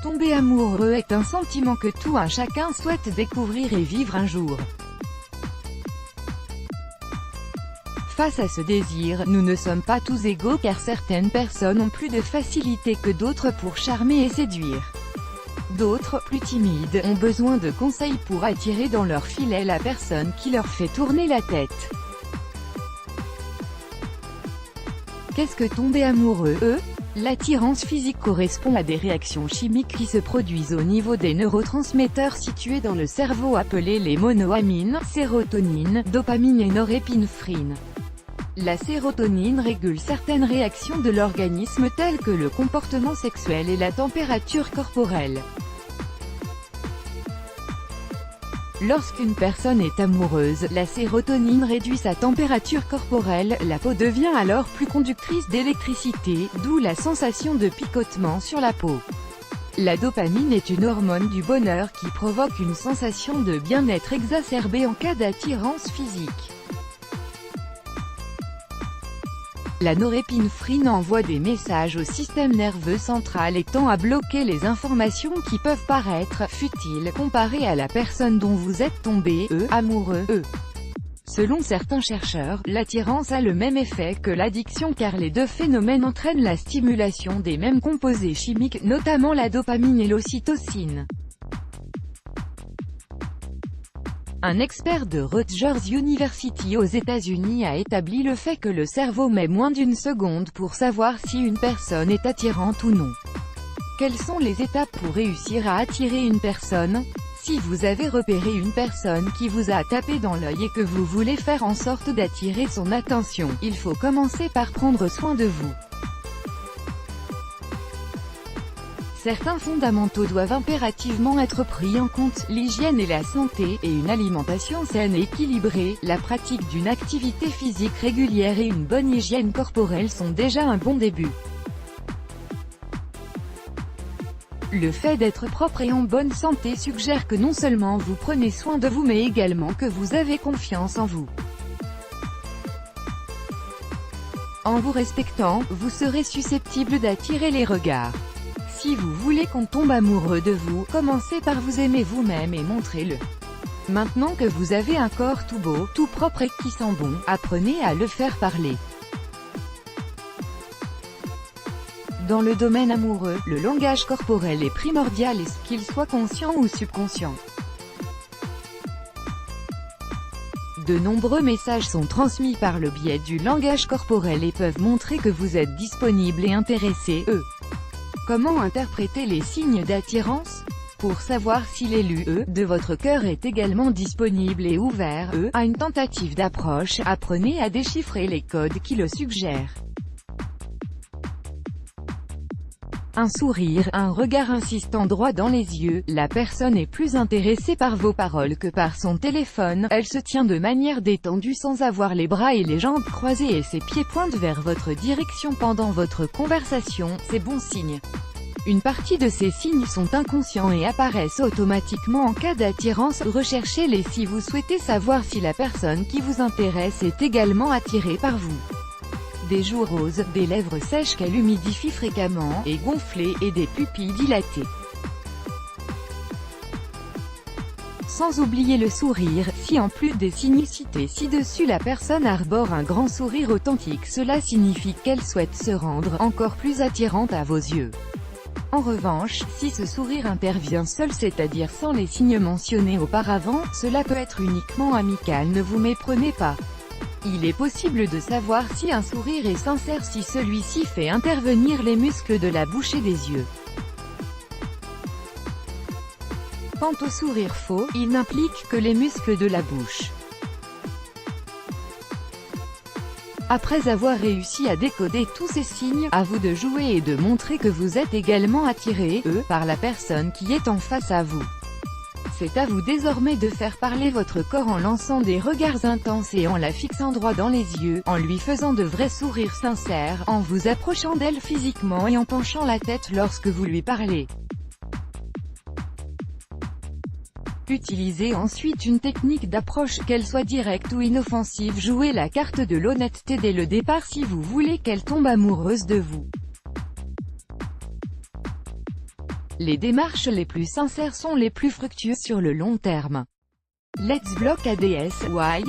Tomber amoureux est un sentiment que tout un chacun souhaite découvrir et vivre un jour. Face à ce désir, nous ne sommes pas tous égaux car certaines personnes ont plus de facilité que d'autres pour charmer et séduire. D'autres, plus timides, ont besoin de conseils pour attirer dans leur filet la personne qui leur fait tourner la tête. Qu'est-ce que tomber amoureux? L'attirance physique correspond à des réactions chimiques qui se produisent au niveau des neurotransmetteurs situés dans le cerveau appelés les monoamines, sérotonine, dopamine et norépinéphrine. La sérotonine régule certaines réactions de l'organisme telles que le comportement sexuel et la température corporelle. Lorsqu'une personne est amoureuse, la sérotonine réduit sa température corporelle, la peau devient alors plus conductrice d'électricité, d'où la sensation de picotement sur la peau. La dopamine est une hormone du bonheur qui provoque une sensation de bien-être exacerbée en cas d'attirance physique. La norépinéphrine envoie des messages au système nerveux central et tend à bloquer les informations qui peuvent paraître futiles comparées à la personne dont vous êtes tombé amoureux. Selon certains chercheurs, l'attirance a le même effet que l'addiction car les deux phénomènes entraînent la stimulation des mêmes composés chimiques, notamment la dopamine et l'ocytocine. Un expert de Rutgers University aux États-Unis a établi le fait que le cerveau met moins d'une seconde pour savoir si une personne est attirante ou non. Quelles sont les étapes pour réussir à attirer une personne? Si vous avez repéré une personne qui vous a tapé dans l'œil et que vous voulez faire en sorte d'attirer son attention, il faut commencer par prendre soin de vous. Certains fondamentaux doivent impérativement être pris en compte, l'hygiène et la santé, et une alimentation saine et équilibrée, la pratique d'une activité physique régulière et une bonne hygiène corporelle sont déjà un bon début. Le fait d'être propre et en bonne santé suggère que non seulement vous prenez soin de vous mais également que vous avez confiance en vous. En vous respectant, vous serez susceptible d'attirer les regards. Si vous voulez qu'on tombe amoureux de vous, commencez par vous aimer vous-même et montrez-le. Maintenant que vous avez un corps tout beau, tout propre et qui sent bon, apprenez à le faire parler. Dans le domaine amoureux, le langage corporel est primordial et qu'il soit conscient ou subconscient. De nombreux messages sont transmis par le biais du langage corporel et peuvent montrer que vous êtes disponible et intéressé. Comment interpréter les signes d'attirance? Pour savoir si l'élu de votre cœur est également disponible et ouvert à une tentative d'approche, apprenez à déchiffrer les codes qui le suggèrent. Un sourire, un regard insistant droit dans les yeux, la personne est plus intéressée par vos paroles que par son téléphone, elle se tient de manière détendue sans avoir les bras et les jambes croisés et ses pieds pointent vers votre direction pendant votre conversation, c'est bon signe. Une partie de ces signes sont inconscients et apparaissent automatiquement en cas d'attirance, recherchez-les si vous souhaitez savoir si la personne qui vous intéresse est également attirée par vous. Des joues roses, des lèvres sèches qu'elle humidifie fréquemment, et gonflées, et des pupilles dilatées. Sans oublier le sourire, si en plus des signes cités ci-dessus la personne arbore un grand sourire authentique, cela signifie qu'elle souhaite se rendre encore plus attirante à vos yeux. En revanche, si ce sourire intervient seul, c'est-à-dire sans les signes mentionnés auparavant, cela peut être uniquement amical, ne vous méprenez pas. Il est possible de savoir si un sourire est sincère si celui-ci fait intervenir les muscles de la bouche et des yeux. Quant au sourire faux, il n'implique que les muscles de la bouche. Après avoir réussi à décoder tous ces signes, à vous de jouer et de montrer que vous êtes également attiré, par la personne qui est en face à vous. C'est à vous désormais de faire parler votre corps en lançant des regards intenses et en la fixant droit dans les yeux, en lui faisant de vrais sourires sincères, en vous approchant d'elle physiquement et en penchant la tête lorsque vous lui parlez. Utilisez ensuite une technique d'approche, qu'elle soit directe ou inoffensive. Jouez la carte de l'honnêteté dès le départ si vous voulez qu'elle tombe amoureuse de vous. Les démarches les plus sincères sont les plus fructueuses sur le long terme. Let's block ADS. Why?